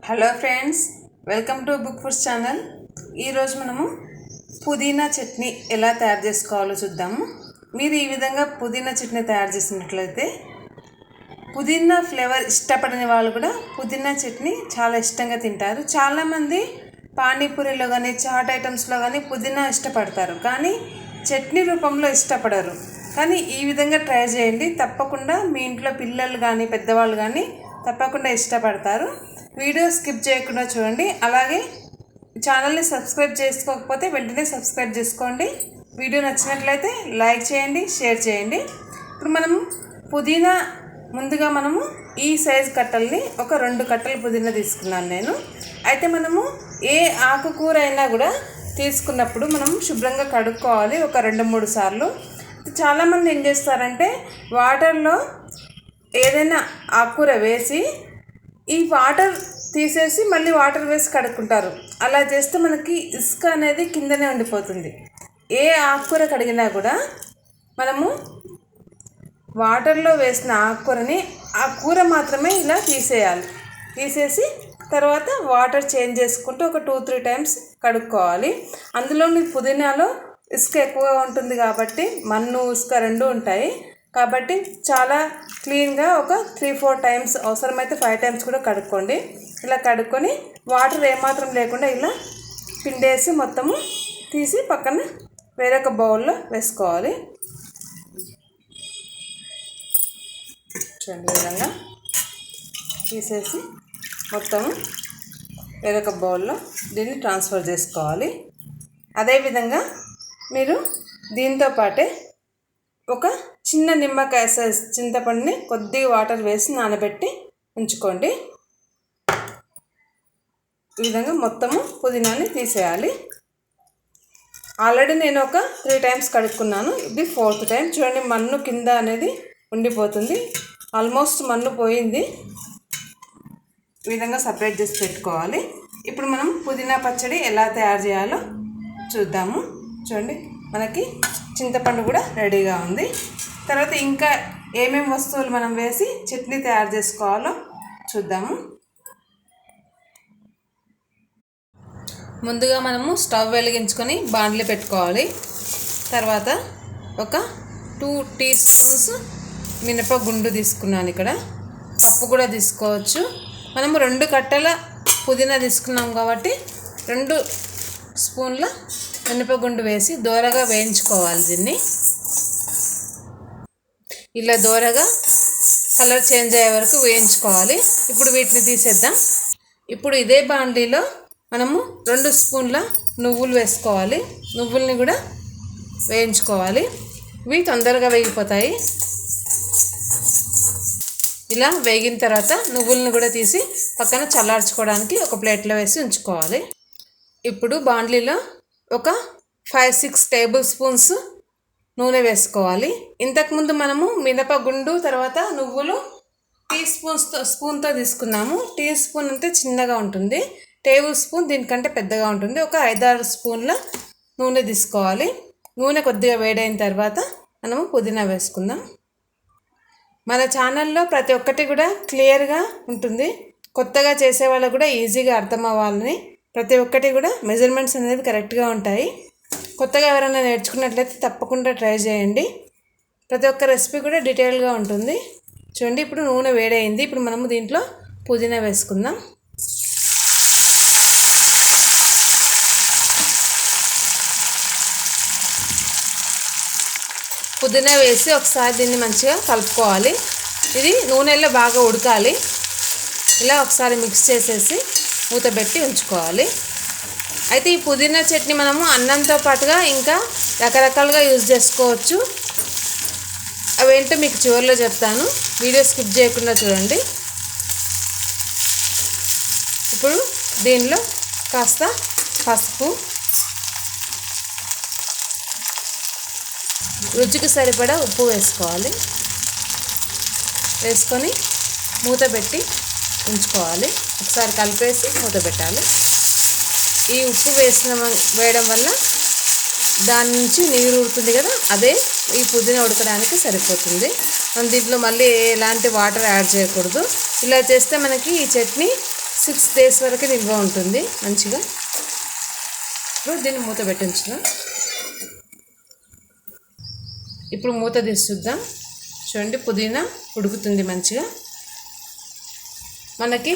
Hello friends, welcome to book foods channel. ఈరోజు మనము పుదీనా చట్నీ ఎలా తయారు చేసుకోవాలో చూద్దాము. మీరు ఈ విధంగా పుదీనా చట్నీ తయారు చేసినట్లయితే పుదీనా ఫ్లేవర్ ఇష్టపడని వాళ్ళు కూడా పుదీనా చట్నీ చాలా ఇష్టంగా తింటారు. చాలామంది పానీపూరిలో కానీ చాట్ ఐటమ్స్లో కానీ పుదీనా ఇష్టపడతారు, కానీ చట్నీ రూపంలో ఇష్టపడరు. కానీ ఈ విధంగా ట్రై చేయండి, తప్పకుండా మీ ఇంట్లో పిల్లలు కానీ పెద్దవాళ్ళు కానీ తప్పకుండా ఇష్టపడతారు. వీడియో స్కిప్ చేయకుండా చూడండి. అలాగే ఛానల్ని సబ్స్క్రైబ్ చేసుకోకపోతే వెంటనే సబ్స్క్రైబ్ చేసుకోండి. వీడియో నచ్చినట్లయితే లైక్ చేయండి, షేర్ చేయండి. ఇప్పుడు మనము పుదీనా ముందుగా మనము ఈ సైజు కట్టల్ని ఒక 2 కట్టలు పుదీనా తీసుకున్నాను నేను. అయితే మనము ఏ ఆకుకూర అయినా కూడా తీసుకున్నప్పుడు మనం శుభ్రంగా కడుక్కోవాలి ఒక 2-3 సార్లు. చాలామంది ఏం చేస్తారంటే వాటర్లో ఏదైనా ఆకుకూర వేసి ఈ వాటర్ తీసేసి మళ్ళీ వాటర్ వేసి కడుక్కుంటారు. అలా చేస్తే మనకి ఇసుక అనేది కిందనే ఉండిపోతుంది. ఏ ఆకుకూర కడిగినా కూడా మనము వాటర్లో వేసిన ఆకుకూరని ఆ కూర మాత్రమే ఇలా తీసేయాలి. తీసేసి తర్వాత వాటర్ చేంజ్ చేసుకుంటూ ఒక 2-3 టైమ్స్ కడుక్కోవాలి. అందులోని పుదీనాలో ఇసుక ఎక్కువగా ఉంటుంది కాబట్టి మన్ను ఇసుక 2 ఉంటాయి కాబట్టి చాలా క్లీన్గా ఒక 3-4 టైమ్స్, అవసరమైతే 5 టైమ్స్ కూడా కడుక్కోండి. ఇలా కడుక్కొని వాటర్ ఏమాత్రం లేకుండా ఇలా పిండేసి మొత్తము తీసి పక్కన వేరొక బౌల్లో వేసుకోవాలి. చూడండి, విధంగా తీసేసి మొత్తము వేరొక బౌల్లో దీన్ని ట్రాన్స్ఫర్ చేసుకోవాలి. అదేవిధంగా మీరు దీంతో పాటే ఒక చిన్న నిమ్మకాయ సైజ్ చింతపండుని కొద్దిగా వాటర్ వేసి నానబెట్టి ఉంచుకోండి. ఈ విధంగా మొత్తము పుదీనాని తీసేయాలి. ఆల్రెడీ నేను ఒక 3 టైమ్స్ కడుక్కున్నాను, ఇది 4th టైం. చూడండి, మన్ను కింద అనేది ఉండిపోతుంది. ఆల్మోస్ట్ మన్ను పోయింది. ఈ విధంగా సపరేట్ చేసి పెట్టుకోవాలి. ఇప్పుడు మనం పుదీనా పచ్చడి ఎలా తయారు చేయాలో చూద్దాము. చూడండి, మనకి చింతపండు కూడా రెడీగా ఉంది. తర్వాత ఇంకా ఏమేమి వస్తువులు మనం వేసి చట్నీ తయారు చేసుకోవాలో చూద్దాము. ముందుగా మనము స్టవ్ వెలిగించుకొని బాండ్లీ పెట్టుకోవాలి. తర్వాత ఒక 2 టీ స్పూన్స్ మినపగుండు తీసుకున్నాను. ఇక్కడ పప్పు కూడా తీసుకోవచ్చు. మనము 2 కట్టల పుదీనా తీసుకున్నాం కాబట్టి 2 స్పూన్ల మినపగుండు వేసి దోరగా వేయించుకోవాలి. దీన్ని ఇలా దోరగా కలర్ చేంజ్ అయ్యే వరకు వేయించుకోవాలి. ఇప్పుడు వీటిని తీసేద్దాం. ఇప్పుడు ఇదే బాండీలో మనము 2 స్పూన్ల నువ్వులు వేసుకోవాలి. నువ్వుల్ని కూడా వేయించుకోవాలి. ఇవి తొందరగా వేగిపోతాయి. ఇలా వేగిన తర్వాత నువ్వుల్ని కూడా తీసి పక్కన చల్లార్చుకోవడానికి ఒక ప్లేట్లో వేసి ఉంచుకోవాలి. ఇప్పుడు బాండ్లీలో ఒక 5-6 టేబుల్ స్పూన్స్ నూనె వేసుకోవాలి. ఇంతకుముందు మనము మినపగుండు తర్వాత నువ్వులు స్పూన్తో తీసుకున్నాము. టీ స్పూన్ అంటే చిన్నగా ఉంటుంది, టేబుల్ స్పూన్ దీనికంటే పెద్దగా ఉంటుంది. ఒక 5-6 స్పూన్ల నూనె తీసుకోవాలి. నూనె కొద్దిగా వేడైన తర్వాత మనము పుదీనా వేసుకుందాం. మన ఛానల్లో ప్రతి ఒక్కటి కూడా క్లియర్గా ఉంటుంది. కొత్తగా చేసే వాళ్ళకు కూడా ఈజీగా అర్థం అవ్వాలని ప్రతి ఒక్కటి కూడా మెజర్మెంట్స్ అనేది కరెక్ట్గా ఉంటాయి. కొత్తగా ఎవరైనా నేర్చుకున్నట్లయితే తప్పకుండా ట్రై చేయండి. ప్రతి ఒక్క రెసిపీ కూడా డీటెయిల్గా ఉంటుంది. చూడండి, ఇప్పుడు నూనె వేడైంది. ఇప్పుడు మనము దీంట్లో పుదీనా వేసుకుందాం. పుదీనా వేసి ఒకసారి దీన్ని మంచిగా కలుపుకోవాలి. ఇది నూనెలో బాగా ఉడకాలి. ఇలా ఒకసారి మిక్స్ చేసేసి మూత పెట్టి ఉంచుకోవాలి. అయితే ఈ పుదీనా చట్నీ మనము అన్నంతో పాటుగా ఇంకా రకరకాలుగా యూజ్ చేసుకోవచ్చు. అవేంటో మీకు చివరిలో చెప్తాను, వీడియో స్కిప్ చేయకుండా చూడండి. ఇప్పుడు దీనిలో కాస్త పసుపు, రుచికి సరిపడా ఉప్పు వేసుకోవాలి. వేసుకొని మూత పెట్టి ఉంచుకోవాలి. ఒకసారి కలిపేసి మూత పెట్టాలి. ఈ ఉప్పు వేయడం వల్ల దాని నుంచి నీరు ఊరుతుంది కదా, అదే ఈ పుదీనా ఉడకడానికి సరిపోతుంది. మనం దీంట్లో మళ్ళీ ఎలాంటి వాటర్ యాడ్ చేయకూడదు. ఇలా చేస్తే మనకి ఈ చట్నీ 6 days వరకు నిల్వ ఉంటుంది మంచిగా. ఇప్పుడు దీన్ని మూత పెట్టించుదాం. ఇప్పుడు మూత తీసి చూద్దాం. చూడండి, పుదీనా ఉడుకుతుంది మంచిగా. మనకి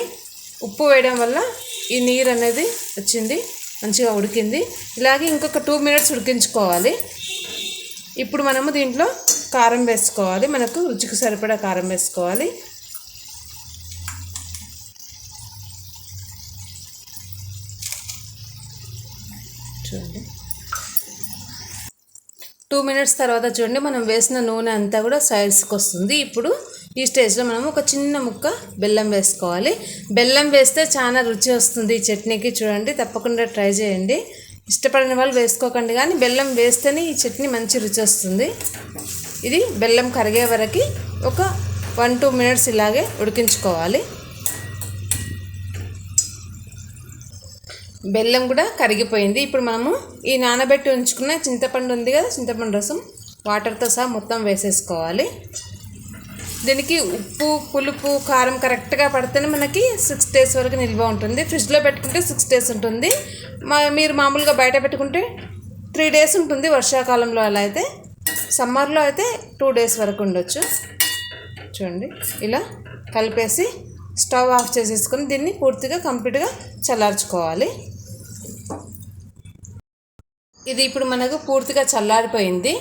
ఉప్పు వేయడం వల్ల ఈ నీరు అనేది వచ్చింది, మంచిగా ఉడికింది. ఇలాగే ఇంకొక 2 minutes ఉడికించుకోవాలి. ఇప్పుడు మనము దీంట్లో కారం వేసుకోవాలి. మనకు రుచికి సరిపడా కారం వేసుకోవాలి. చూడండి, 2 minutes తర్వాత చూడండి మనం వేసిన నూనె అంతా కూడా సైడ్స్కి వస్తుంది. ఇప్పుడు ఈ స్టేజ్లో మనం ఒక చిన్న ముక్క బెల్లం వేసుకోవాలి. బెల్లం వేస్తే చాలా రుచి వస్తుంది ఈ చట్నీకి. చూడండి, తప్పకుండా ట్రై చేయండి. ఇష్టపడిన వాళ్ళు వేసుకోకండి, కానీ బెల్లం వేస్తేనే ఈ చట్నీ మంచి రుచి వస్తుంది. ఇది బెల్లం కరిగే వరకు ఒక 1-2 minutes ఇలాగే ఉడికించుకోవాలి. బెల్లం కూడా కరిగిపోయింది. ఇప్పుడు మనము ఈ నానబెట్టి ఉంచుకున్న చింతపండు ఉంది కదా, చింతపండు రసం వాటర్తో సహా మొత్తం వేసేసుకోవాలి. దీనికి ఉప్పు, పులుపు, కారం కరెక్ట్గా పడితేనే మనకి 6 days వరకు నిల్వ ఉంటుంది. ఫ్రిడ్జ్లో పెట్టుకుంటే 6 days ఉంటుంది. మీరు మామూలుగా బయట పెట్టుకుంటే 3 days ఉంటుంది. వర్షాకాలంలో అలా అయితే, సమ్మర్లో అయితే 2 days వరకు ఉండొచ్చు. చూడండి, ఇలా కలిపేసి స్టవ్ ఆఫ్ చేసేసుకొని దీన్ని పూర్తిగా కంప్లీట్గా చల్లార్చుకోవాలి. ఇది ఇప్పుడు మనకు పూర్తిగా చల్లారిపోయింది.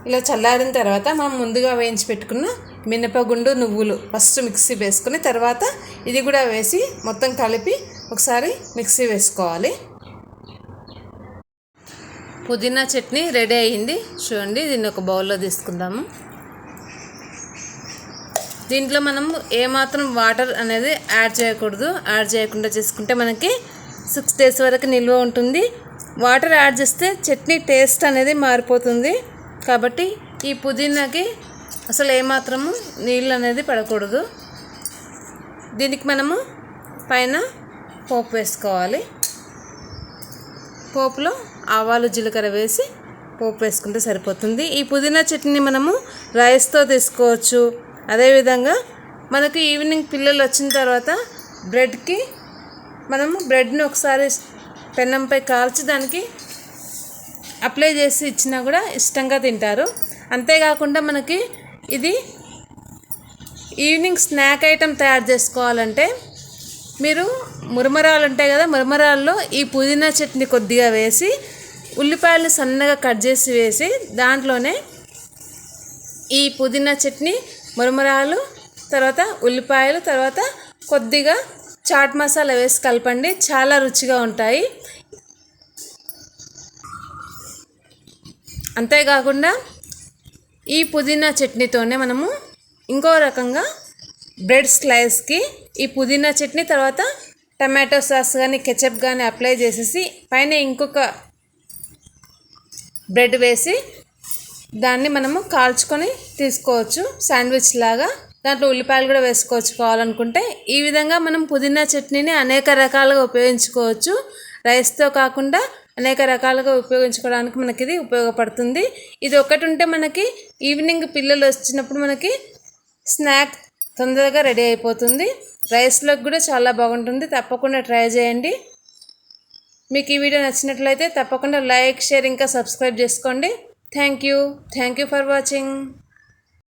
ఇలా చల్లారిన తర్వాత మనం ముందుగా వేయించి పెట్టుకున్న మినపగుండు, నువ్వులు ఫస్ట్ మిక్సీ వేసుకొని తర్వాత ఇది కూడా వేసి మొత్తం కలిపి ఒకసారి మిక్సీ వేసుకోవాలి. పుదీనా చట్నీ రెడీ అయ్యింది. చూడండి, దీన్ని ఒక బౌల్లో తీసుకుందాము. దీంట్లో మనం ఏమాత్రం వాటర్ అనేది యాడ్ చేయకూడదు. యాడ్ చేయకుండా చేసుకుంటే మనకి 6 days వరకు నిల్వ ఉంటుంది. వాటర్ యాడ్ చేస్తే చట్నీ టేస్ట్ అనేది మారిపోతుంది. కాబట్టి ఈ పుదీనాకి అసలు ఏమాత్రము నీళ్ళు అనేది పడకూడదు. దీనికి మనము పైన పోపు వేసుకోవాలి. పోపులో ఆవాలు, జీలకర్ర వేసి పోపు వేసుకుంటే సరిపోతుంది. ఈ పుదీనా చట్నీ మనము రైస్తో తీసుకోవచ్చు. అదేవిధంగా మనకు ఈవినింగ్ పిల్లలు వచ్చిన తర్వాత బ్రెడ్కి మనము బ్రెడ్ని ఒకసారి పెనంపై కాల్చి దానికి అప్లై చేసి ఇచ్చినా కూడా ఇష్టంగా తింటారు. అంతేకాకుండా మనకి ఇది ఈవినింగ్ స్నాక్ ఐటెం తయారు చేసుకోవాలంటే మీరు మురమరాలు ఉంటాయి కదా, మురమరాల్లో ఈ పుదీనా చట్నీ కొద్దిగా వేసి ఉల్లిపాయలు సన్నగా కట్ చేసి వేసి దాంట్లోనే ఈ పుదీనా చట్నీ, మురమరాలు, తర్వాత ఉల్లిపాయలు, తర్వాత కొద్దిగా చాట్ మసాలా వేసి కలపండి. చాలా రుచిగా ఉంటాయి. అంతేకాకుండా ఈ పుదీనా చట్నీతోనే మనము ఇంకో రకంగా బ్రెడ్ స్లైస్కి ఈ పుదీనా చట్నీ తర్వాత టమాటో సాస్ కానీ కెచప్ కానీ అప్లై చేసేసి పైన ఇంకొక బ్రెడ్ వేసి దాన్ని మనము కాల్చుకొని తీసుకోవచ్చు శాండ్విచ్ లాగా. దాంట్లో ఉల్లిపాయలు కూడా వేసుకోవచ్చు కావాలనుకుంటే. ఈ విధంగా మనం పుదీనా చట్నీని అనేక రకాలుగా ఉపయోగించుకోవచ్చు. రైస్తో కాకుండా అనేక రకాలుగా ఉపయోగించుకోవడానికి మనకి ఇది ఉపయోగపడుతుంది. ఇది ఒకటి ఉంటే మనకి ఈవినింగ్ పిల్లలు వచ్చినప్పుడు మనకి స్నాక్ తొందరగా రెడీ అయిపోతుంది. రైస్లోకి కూడా చాలా బాగుంటుంది. తప్పకుండా ట్రై చేయండి. మీకు ఈ వీడియో నచ్చినట్లయితే తప్పకుండా లైక్, షేర్, ఇంకా సబ్స్క్రైబ్ చేసుకోండి. Thank you for watching.